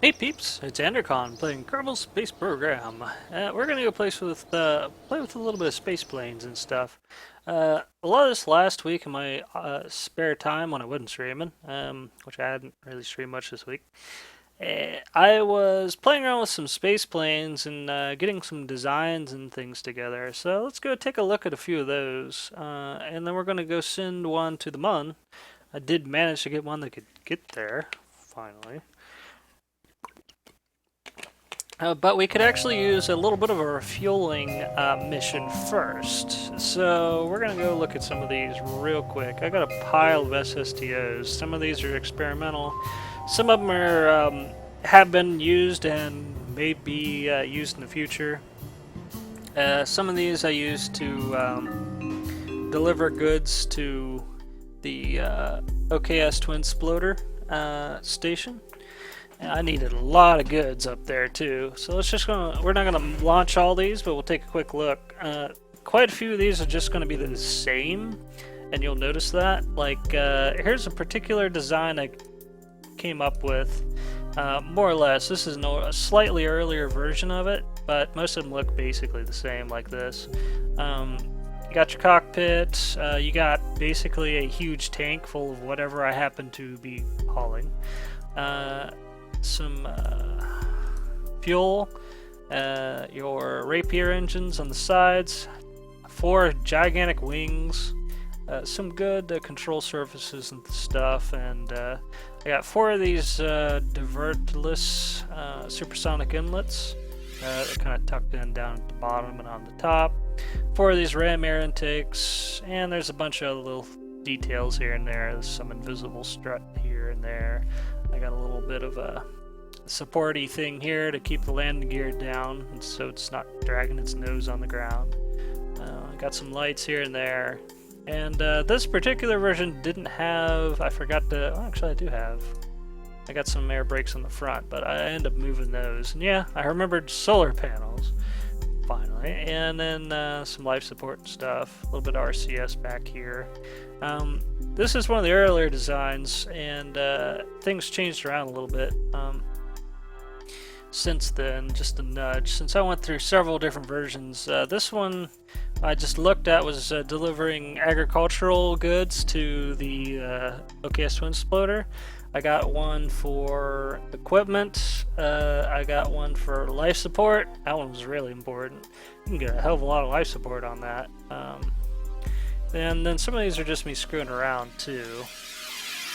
Hey peeps, it's Andercon playing Kerbal Space Program. We're gonna go play with a little bit of space planes and stuff. A lot of this last week in my spare time when I wasn't streaming, which I hadn't really streamed much this week. I was playing around with some space planes and getting some designs and things together. So let's go take a look at a few of those, and then we're gonna go send one to the Mun. I did manage to get one that could get there finally. But we could actually use a little bit of a refueling mission first. So we're going to go look at some of these real quick. I got a pile of SSTOs. Some of these are experimental. Some of them are have been used and may be used in the future. Some of these I use to deliver goods to the OKS Twin Sploder station. I needed a lot of goods up there too, so we're not gonna launch all these, but we'll take a quick look. Quite a few of these are just gonna be the same, and you'll notice that. Like, here's a particular design I came up with, more or less. This is a slightly earlier version of it, but most of them look basically the same, like this. You got your cockpit, you got basically a huge tank full of whatever I happen to be hauling. Some fuel, your Rapier engines on the sides, 4 gigantic wings, some good control surfaces and stuff, and I got 4 of these divertless supersonic inlets. They're kind of tucked in down at the bottom and on the top. 4 of these ram air intakes, and there's a bunch of little details here and there. There's some invisible strut here and there. I got a little bit of a supporty thing here to keep the landing gear down so it's not dragging its nose on the ground. I got some lights here and there. And this particular version didn't have, actually I do have. I got some air brakes on the front, but I ended up moving those. And yeah, I remembered solar panels, finally. And then some life support and stuff, a little bit of RCS back here. This is one of the earlier designs, and things changed around a little bit since then, just a nudge. Since I went through several different versions, this one I just looked at was delivering agricultural goods to the OKS Twin Sploder. I got one for equipment, I got one for life support. That one was really important. You can get a hell of a lot of life support on that. And then some of these are just me screwing around too.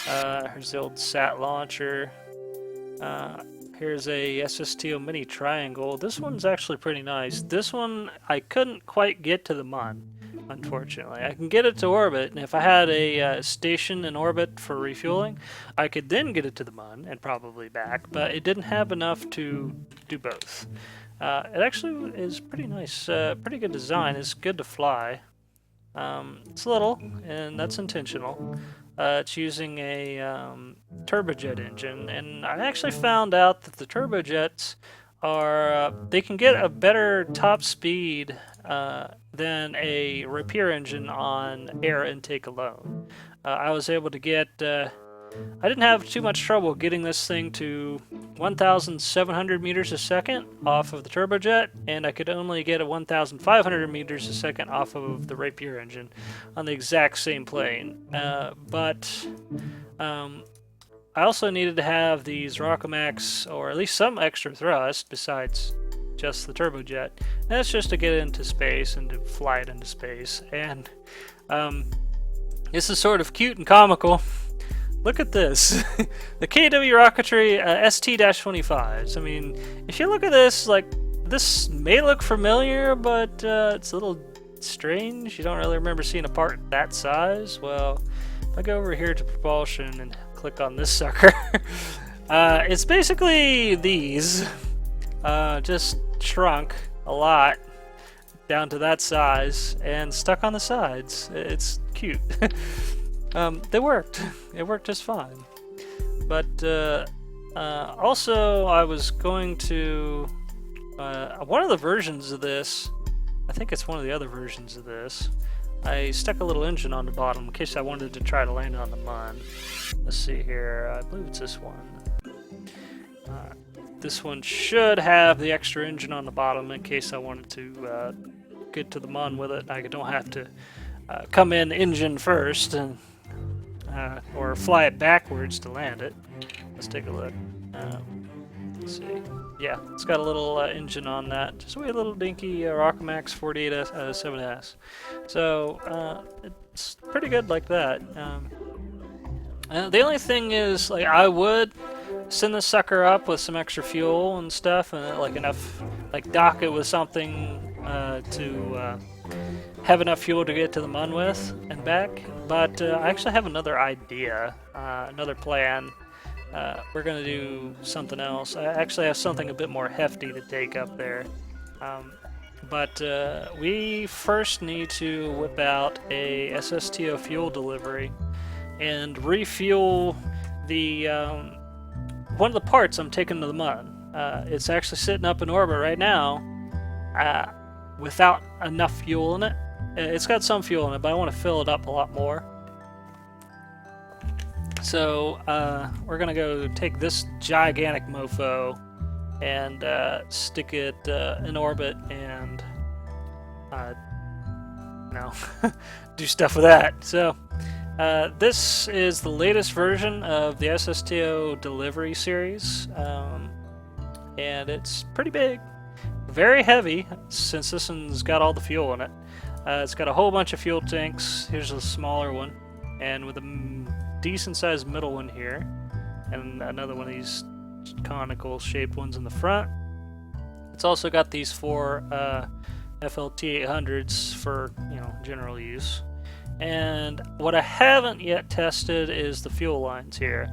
Here's the old SAT launcher. Here's a SSTO mini triangle. This one's actually pretty nice. This one I couldn't quite get to the Mun, unfortunately. I can get it to orbit, and if I had a station in orbit for refueling, I could then get it to the Mun and probably back, but it didn't have enough to do both. It actually is pretty nice, pretty good design. It's good to fly. It's little, and that's intentional. It's using a turbojet engine, and I actually found out that the turbojets are they can get a better top speed than a Rapier engine on air intake alone. I was able to get I didn't have too much trouble getting this thing to 1,700 meters a second off of the turbojet, and I could only get a 1,500 meters a second off of the Rapier engine on the exact same plane. But I also needed to have these Rockomax, or at least some extra thrust besides just the turbojet. And that's just to get it into space and to fly it into space. And this is sort of cute and comical. Look at this. The KW Rocketry ST-25s. I mean, if you look at this, like, this may look familiar, but it's a little strange. You don't really remember seeing a part that size. Well, if I go over here to propulsion and click on this sucker, it's basically these, just shrunk a lot down to that size and stuck on the sides. It's cute. They worked. It worked just fine. But also, I was going to one of the versions of this. I think it's one of the other versions of this. I stuck a little engine on the bottom in case I wanted to try to land it on the Mun. Let's see here. I believe it's this one. this one should have the extra engine on the bottom in case I wanted to get to the Mun with it. I don't have to come in engine first and or fly it backwards to land it. Let's take a look. Let's see. Yeah, it's got a little engine on that. Just a wee little dinky Rockamax 48-7S. So it's pretty good like that. The only thing is, like, I would send this sucker up with some extra fuel and stuff, and like enough, like dock it with something to have enough fuel to get to the Mun with and back. But I actually have another idea, another plan. We're going to do something else. I actually have something a bit more hefty to take up there. But we first need to whip out a SSTO fuel delivery and refuel the one of the parts I'm taking to the Mun. It's actually sitting up in orbit right now without enough fuel in it. It's got some fuel in it, but I want to fill it up a lot more. So we're gonna go take this gigantic mofo and stick it in orbit and do stuff with that. So this is the latest version of the SSTO delivery series, and it's pretty big, very heavy since this one's got all the fuel in it. It's got a whole bunch of fuel tanks. Here's a smaller one, and with a decent sized middle one here, and another one of these conical shaped ones in the front. It's also got these 4 FLT 800s for general use. And what I haven't yet tested is the fuel lines here.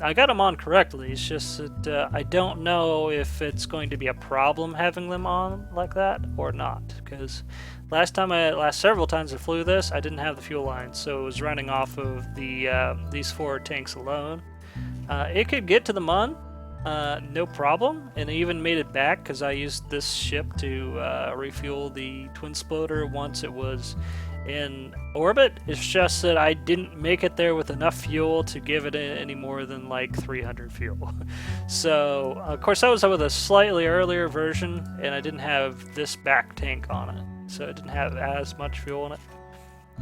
I got them on correctly. It's just that I don't know if it's going to be a problem having them on like that or not, because last several times I flew this, I didn't have the fuel lines, so it was running off of the these 4 tanks alone. It could get to the Mun, no problem, and it even made it back because I used this ship to refuel the twin sploder once it was in orbit. It's just that I didn't make it there with enough fuel to give it any more than like 300 fuel. So of course that was with a slightly earlier version, and I didn't have this back tank on it, so it didn't have as much fuel in it.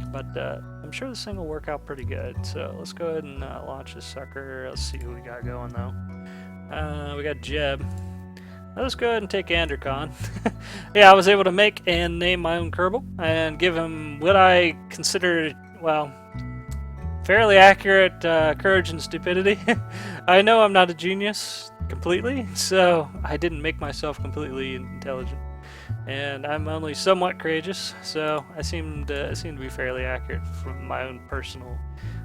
But I'm sure this thing will work out pretty good. So let's go ahead and launch this sucker. Let's see who we got going though. We got Jeb. Let's go ahead and take Andercon. Yeah, I was able to make and name my own Kerbal and give him what I consider, well, fairly accurate courage and stupidity. I know I'm not a genius completely, so I didn't make myself completely intelligent. And I'm only somewhat courageous, so I seem to be fairly accurate from my own personal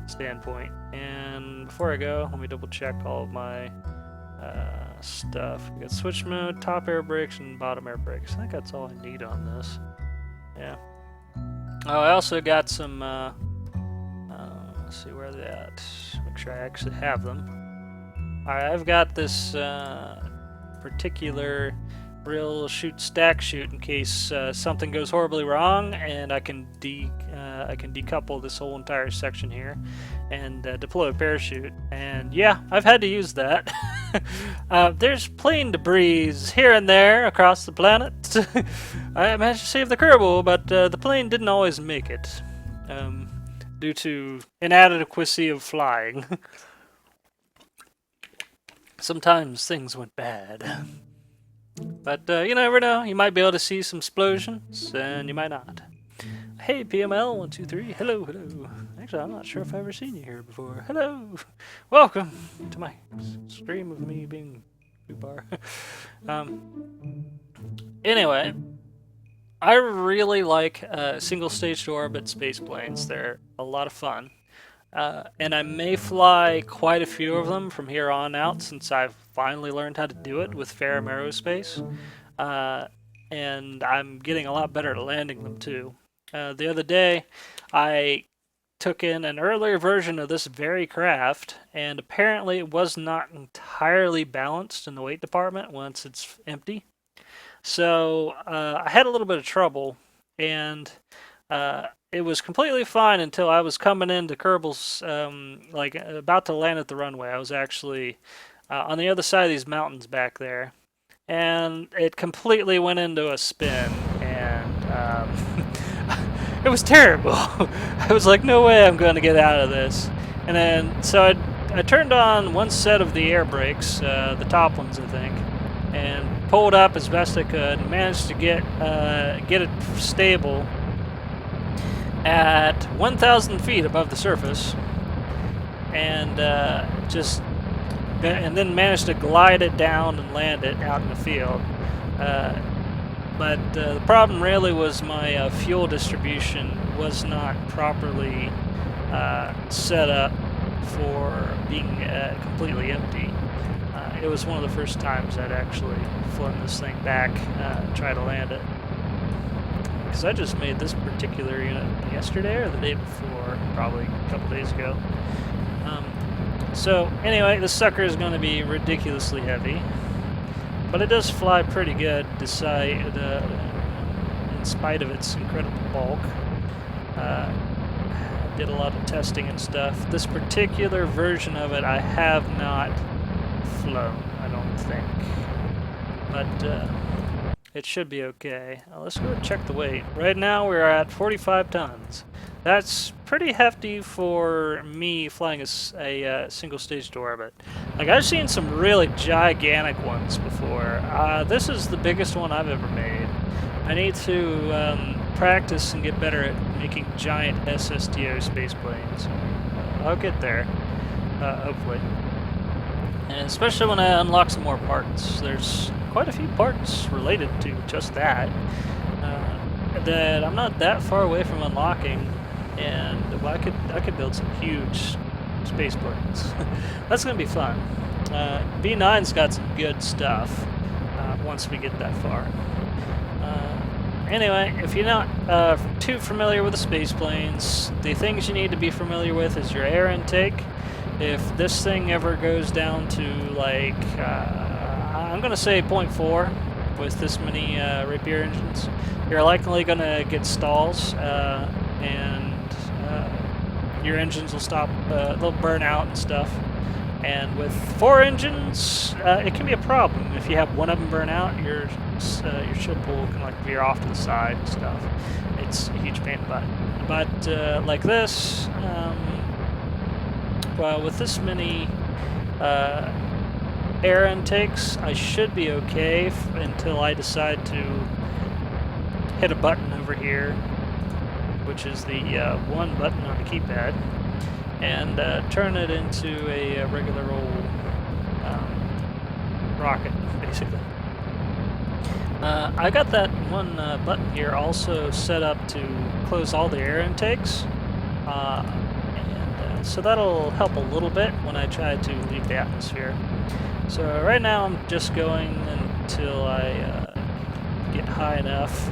standpoint. And before I go, let me double check all of my stuff. We got switch mode, top air brakes, and bottom air brakes. I think that's all I need on this. Yeah. Oh, I also got some. Let's see where they're at. Make sure I actually have them. All right, I've got this particular real stack chute in case something goes horribly wrong, and I can decouple this whole entire section here and deploy a parachute. And yeah, I've had to use that. There's plane debris here and there across the planet. I managed to save the Kerbal, but the plane didn't always make it due to inadequacy of flying. Sometimes things went bad. But you never know. You might be able to see some explosions, and you might not. Hey, PML123. Hello, hello. Actually, I'm not sure if I've ever seen you here before. Hello. Welcome to my stream of me being too bar. Anyway, I really like single stage to orbit space planes. They're a lot of fun. And I may fly quite a few of them from here on out since I've finally learned how to do it with Ferram Aerospace. And I'm getting a lot better at landing them too. The other day, I took in an earlier version of this very craft, and apparently it was not entirely balanced in the weight department once it's empty. So I had a little bit of trouble, and it was completely fine until I was coming into Kerbal's, like about to land at the runway. I was actually on the other side of these mountains back there. And it completely went into a spin, and it was terrible. I was like, no way I'm going to get out of this. And then, so I turned on one set of the air brakes, the top ones, I think, and pulled up as best I could, and managed to get it stable at 1,000 feet above the surface, and and then managed to glide it down and land it out in the field. But the problem really was my fuel distribution was not properly set up for being completely empty. It was one of the first times I'd actually flown this thing back and tried to land it. Because I just made this particular unit yesterday or the day before, probably a couple days ago. So anyway, this sucker is going to be ridiculously heavy, but it does fly pretty good in spite of its incredible bulk. I did a lot of testing and stuff. This particular version of it I have not flown, I don't think, but it should be okay. Let's go and check the weight. Right now we're at 45 tons. That's pretty hefty for me flying a single stage to orbit. Like, I've seen some really gigantic ones before. This is the biggest one I've ever made. I need to practice and get better at making giant SSTO space planes. I'll get there, hopefully. And especially when I unlock some more parts. There's quite a few parts related to just that that I'm not that far away from unlocking. And well, I could build some huge space planes. That's gonna be fun. B9's got some good stuff once we get that far. Anyway, if you're not too familiar with the space planes, the things you need to be familiar with is your air intake. If this thing ever goes down to like, I'm gonna say 0.4 with this many Rapier engines, you're likely gonna get stalls and your engines will stop, they'll burn out and stuff. And with 4 engines, it can be a problem. If you have one of them burn out, your ship will kind of like veer off to the side and stuff. It's a huge pain in the butt. But like this, well, with this many air intakes, I should be okay until I decide to hit a button over here, which is the one button on the keypad, and turn it into a regular old rocket, basically. I got that one button here also set up to close all the air intakes, and so that'll help a little bit when I try to leave the atmosphere. So right now I'm just going until I get high enough.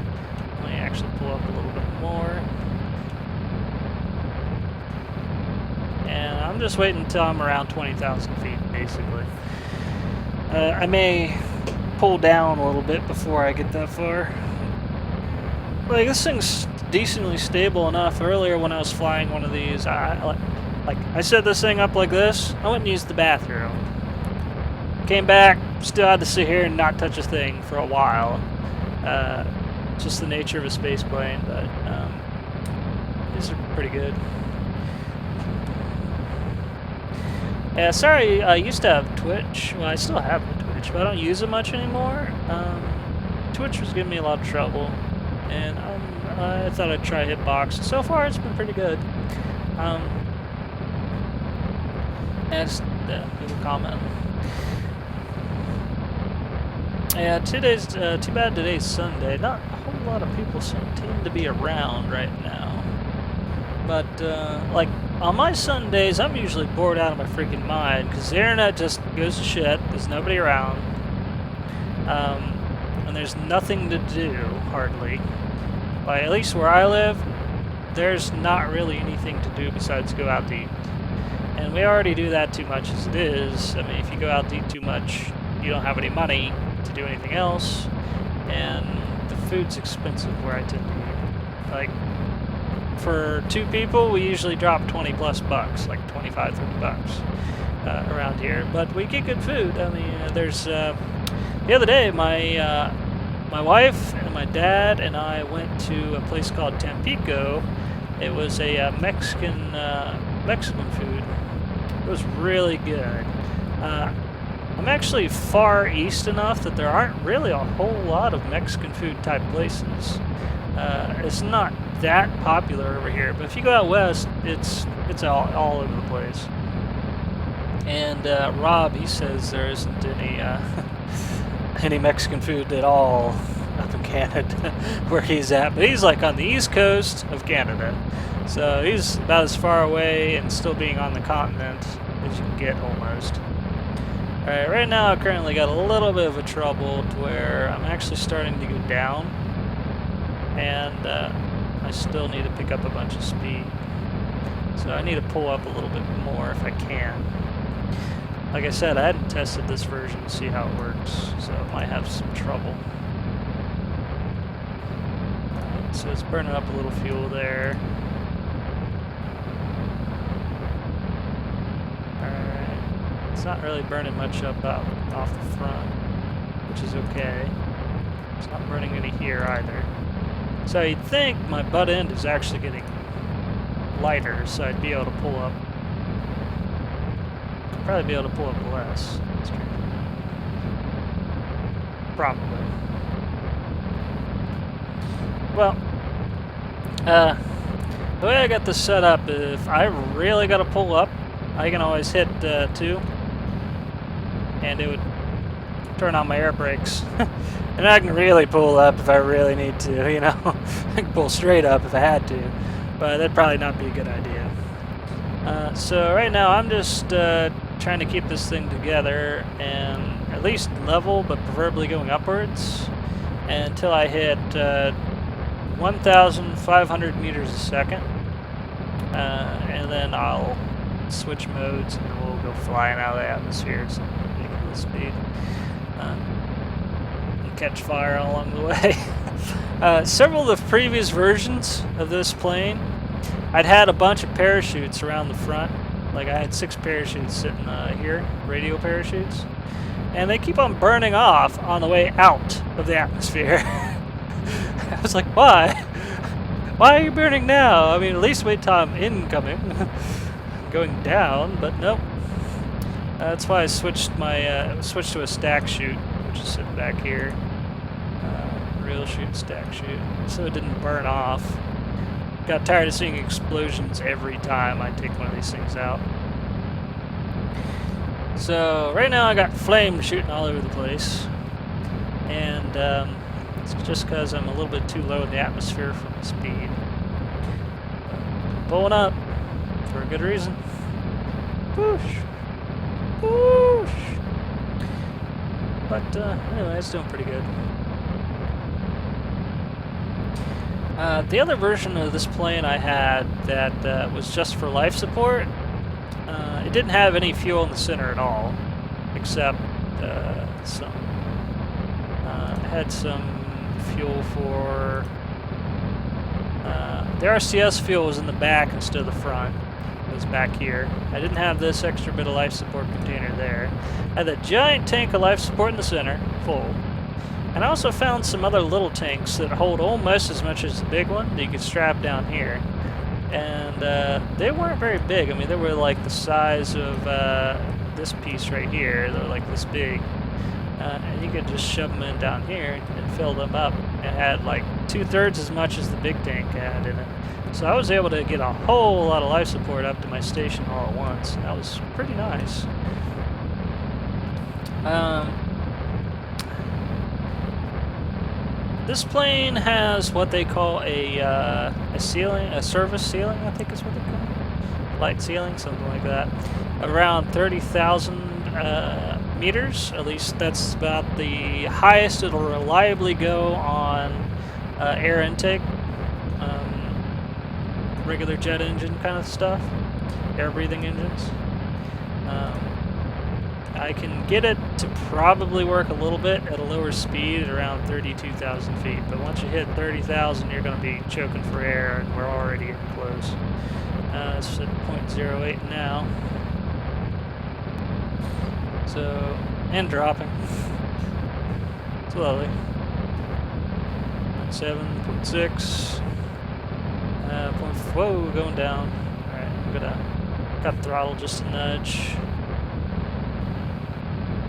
Let me actually pull up a little bit more. And I'm just waiting until I'm around 20,000 feet, basically. I may pull down a little bit before I get that far. Like, this thing's decently stable enough. Earlier when I was flying one of these, I set this thing up like this. I went and used the bathroom. Came back, still had to sit here and not touch a thing for a while. Just the nature of a space plane, but these are pretty good. Yeah, sorry, I used to have Twitch. Well, I still have the Twitch, but I don't use it much anymore. Twitch was giving me a lot of trouble, and I thought I'd try Hitbox. So far, it's been pretty good. And just leave a comment. Yeah, too bad today's Sunday. Not a whole lot of people seem to be around right now. But, like, on my Sundays, I'm usually bored out of my freaking mind, because the internet just goes to shit, there's nobody around, and there's nothing to do, hardly. Like, at least where I live, there's not really anything to do besides go out to eat. And we already do that too much as it is. I mean, if you go out to eat too much, you don't have any money to do anything else, and the food's expensive where I tend to eat. Like, for 2 people, we usually drop 20 plus bucks, like 25, 30 bucks. around here, but we get good food. I mean, there's the other day my wife and my dad and I went to a place called Tampico. It was a Mexican food. It was really good. I'm actually far east enough that there aren't really a whole lot of Mexican food type places. It's not that popular over here, but if you go out west, it's all over the place. And Rob, he says there isn't any any Mexican food at all up in Canada where he's at, but he's like on the east coast of Canada, so he's about as far away and still being on the continent as you can get almost. Alright, right now I currently got a little bit of a trouble to where I'm actually starting to go down, and I still need to pick up a bunch of speed, so I need to pull up a little bit more if I can. Like I said, I hadn't tested this version to see how it works, so I might have some trouble. Alright, so it's burning up a little fuel there. Alright, it's not really burning much up out off the front, which is okay. It's not burning any here either. So you'd think my butt end is actually getting lighter, so I'd be able to pull up. Probably be able to pull up less. Probably. Well, the way I got this set up, if I really got to pull up, I can always hit 2, and it would turn on my air brakes. And I can really pull up if I really need to, you know. I can pull straight up if I had to, but that'd probably not be a good idea. So right now I'm just trying to keep this thing together and at least level, but preferably going upwards until I hit 1,500 meters a second, and then I'll switch modes and we'll go flying out of the atmosphere at some ridiculous speed and catch fire along the way. Several of the previous versions of this plane, I'd had a bunch of parachutes around the front. Like I had 6 parachutes sitting here, radio parachutes, and they keep on burning off on the way out of the atmosphere. I was like, why? Why are you burning now? I mean, at least wait till I'm incoming, going down. But nope. That's why I switched my switched to a stack chute, which is sitting back here. Real chute, stack chute, so it didn't burn off. Got tired of seeing explosions every time I take one of these things out. So right now I got flames shooting all over the place, and it's just because I'm a little bit too low in the atmosphere for my speed. But pulling up for a good reason. Whoosh, whoosh. But anyway, it's doing pretty good. The other version of this plane I had that was just for life support, it didn't have any fuel in the center at all, except some. It had some fuel for the RCS fuel was in the back instead of the front. It was back here. I didn't have this extra bit of life support container there. I had a giant tank of life support in the center, full. And I also found some other little tanks that hold almost as much as the big one that you could strap down here. And they weren't very big. I mean, they were like the size of this piece right here. They're like this big. And you could just shove them in down here and fill them up. It had like 2/3 as much as the big tank had in it. So I was able to get a whole lot of life support up to my station all at once. That was pretty nice. This plane has what they call a ceiling, a service ceiling, I think is what they call it. Light ceiling, something like that. Around 30,000 meters, at least that's about the highest it'll reliably go on air intake, regular jet engine kind of stuff, air breathing engines. I can get it to probably work a little bit at a lower speed at around 32,000 feet, but once you hit 30,000 you're going to be choking for air, and we're already getting close. It's at 0.08 now. So, and dropping. Slowly. 7.6. Whoa, going down. Alright, I'm gonna cut the throttle just a nudge.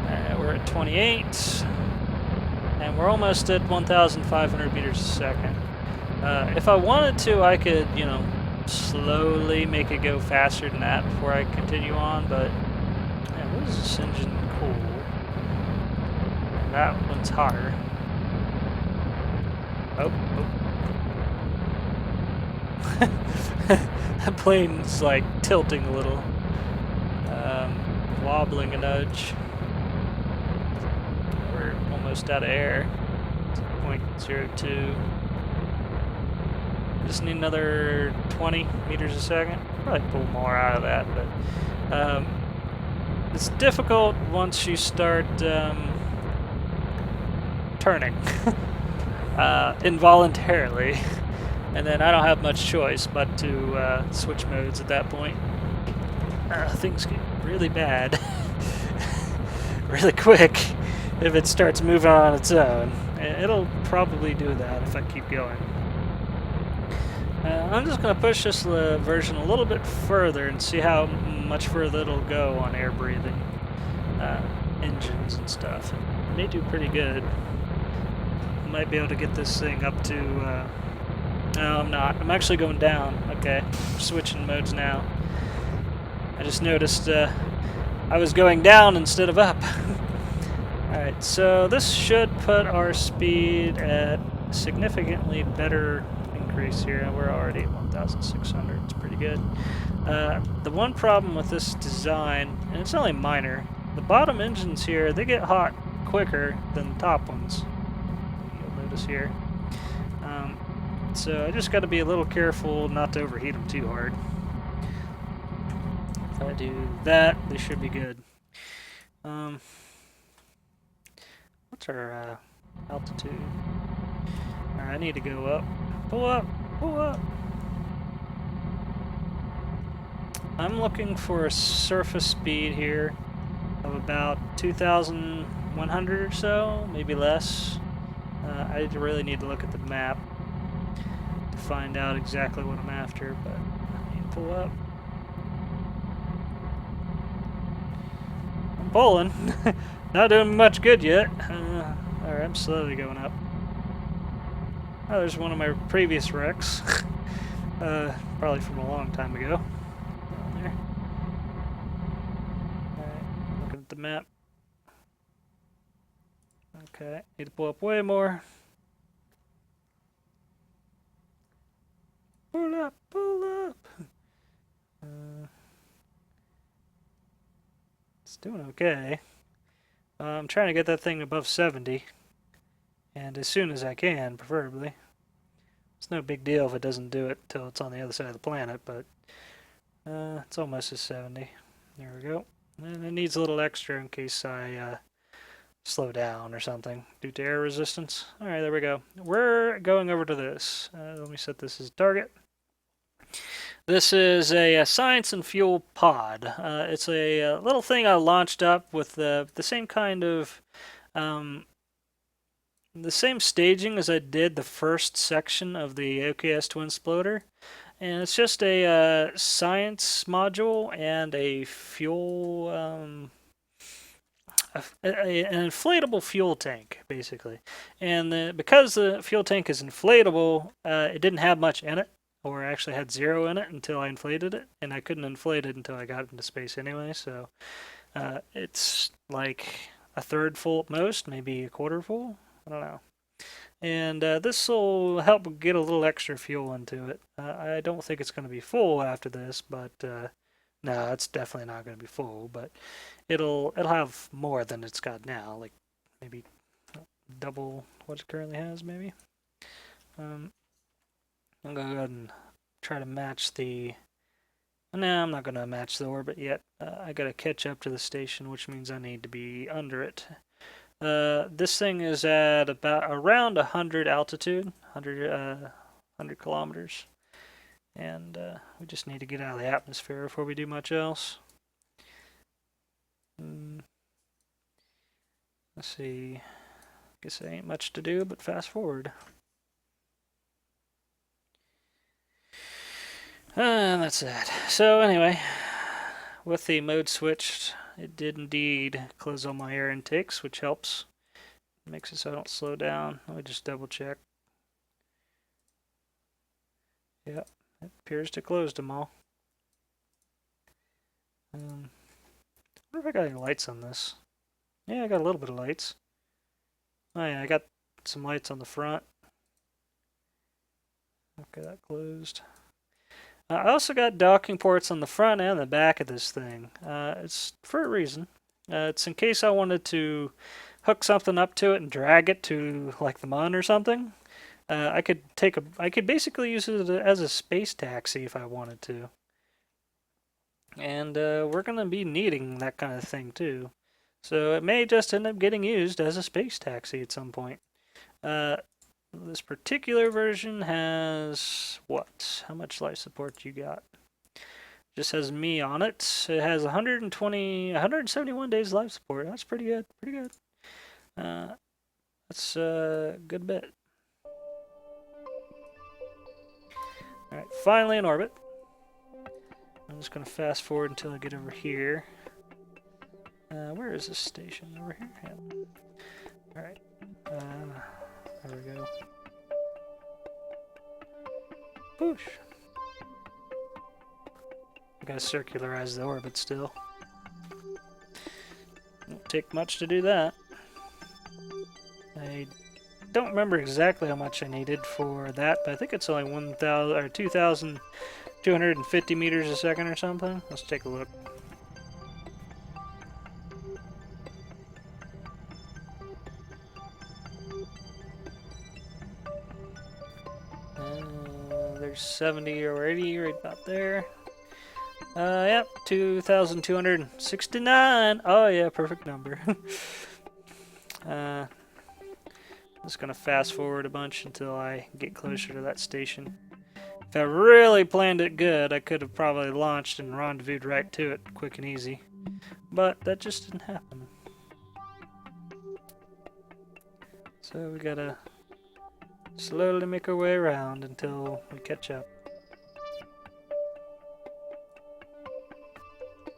Alright, we're at 28. And we're almost at 1,500 meters a second. If I wanted to, I could, you know, slowly make it go faster than that before I continue on, but man, what is this engine cool? And that one's hotter. Oh. That plane's like tilting a little, wobbling a nudge. We're almost out of air. 0.02. Just need another 20 meters a second. Probably pull more out of that, but it's difficult once you start turning involuntarily. And then I don't have much choice but to switch modes at that point. Things get really bad really quick if it starts moving on its own. It'll probably do that if I keep going. I'm just going to push this version a little bit further and see how much further it'll go on air breathing engines and stuff. It may do pretty good. I might be able to get this thing up to... no, I'm not. I'm actually going down. Okay, I'm switching modes now. I just noticed I was going down instead of up. Alright, so this should put our speed at significantly better increase here. We're already at 1,600. It's pretty good. The one problem with this design, and it's only minor, the bottom engines here, they get hot quicker than the top ones. You'll notice here. So I just got to be a little careful not to overheat them too hard. If I do that, they should be good. What's our altitude? Alright, I need to go up. Pull up! Pull up! I'm looking for a surface speed here of about 2,100 or so, maybe less. I really need to look at the map to find out exactly what I'm after, but I need to pull up. I'm pulling. Not doing much good yet. Alright, I'm slowly going up. Oh, there's one of my previous wrecks. Probably from a long time ago. Down there. Alright, looking at the map. Okay, need to pull up way more. Pull up, pull up! It's doing okay. I'm trying to get that thing above 70. And as soon as I can, preferably. It's no big deal if it doesn't do it till it's on the other side of the planet, but it's almost at 70. There we go. And it needs a little extra in case I slow down or something due to air resistance. Alright, there we go. We're going over to this. Let me set this as target. This is a science and fuel pod. It's a little thing I launched up with the same kind of the same staging as I did the first section of the OKS Twin Sploder. And it's just a science module and a fuel, an inflatable fuel tank, basically. And because the fuel tank is inflatable, it didn't have much in it, or actually had 0 in it until I inflated it, and I couldn't inflate it until I got into space anyway, so it's like a third full at most, maybe a quarter full. I don't know. And this will help get a little extra fuel into it. I don't think it's going to be full after this, but no, it's definitely not going to be full. But it'll have more than it's got now, like maybe double what it currently has, maybe. I'm going to go ahead and try to match the... No, I'm not going to match the orbit yet. I got to catch up to the station, which means I need to be under it. This thing is at around 100 altitude, 100 kilometers, and we just need to get out of the atmosphere before we do much else. Let's see. Guess there ain't much to do but fast forward. And that's that. So anyway, with the mode switched, it did indeed close all my air intakes, which helps. Makes it so I don't slow down. Let me just double check. Yep, it appears to close them all. I wonder if I got any lights on this. Yeah, I got a little bit of lights. Oh yeah, I got some lights on the front. Okay, that closed. I also got docking ports on the front and the back of this thing. It's for a reason. It's in case I wanted to hook something up to it and drag it to like the Mun or something. I could basically use it as a space taxi if I wanted to. And we're gonna be needing that kind of thing too. So it may just end up getting used as a space taxi at some point. This particular version has what? How much life support you got? Just has me on it. It has 171 days life support. That's pretty good. Pretty good. That's a good bit. Alright, finally in orbit. I'm just going to fast forward until I get over here. Where is this station? Over here? Yeah. Alright. There we go. Push. I gotta circularize the orbit still. Won't take much to do that. I don't remember exactly how much I needed for that, but I think it's only 1,000 or 2,250 meters a second or something. Let's take a look. There's 70 or 80 right about there. Yep, 2,269. Oh yeah, perfect number. I'm just gonna fast forward a bunch until I get closer to that station. If I really planned it good, I could have probably launched and rendezvoused right to it, quick and easy. But that just didn't happen. So we gotta slowly make our way around until we catch up.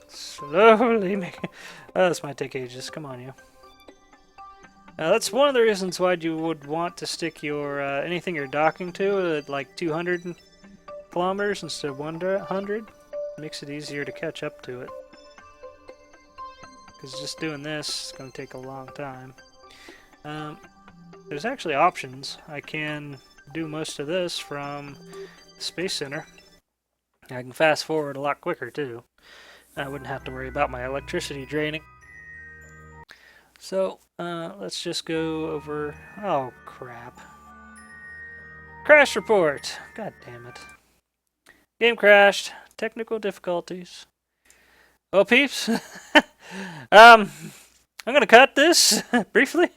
Slowly make... Oh, this might take ages. Come on, you. That's one of the reasons why you would want to stick your anything you're docking to at like 200 kilometers instead of 100. Makes it easier to catch up to it. Because just doing this is going to take a long time. There's actually options. I can do most of this from the Space Center. I can fast forward a lot quicker too. I wouldn't have to worry about my electricity draining. So, let's just go over... Oh, crap. Crash report! God damn it. Game crashed. Technical difficulties. Well, peeps, I'm gonna cut this briefly.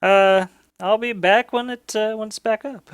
I'll be back when it's back up.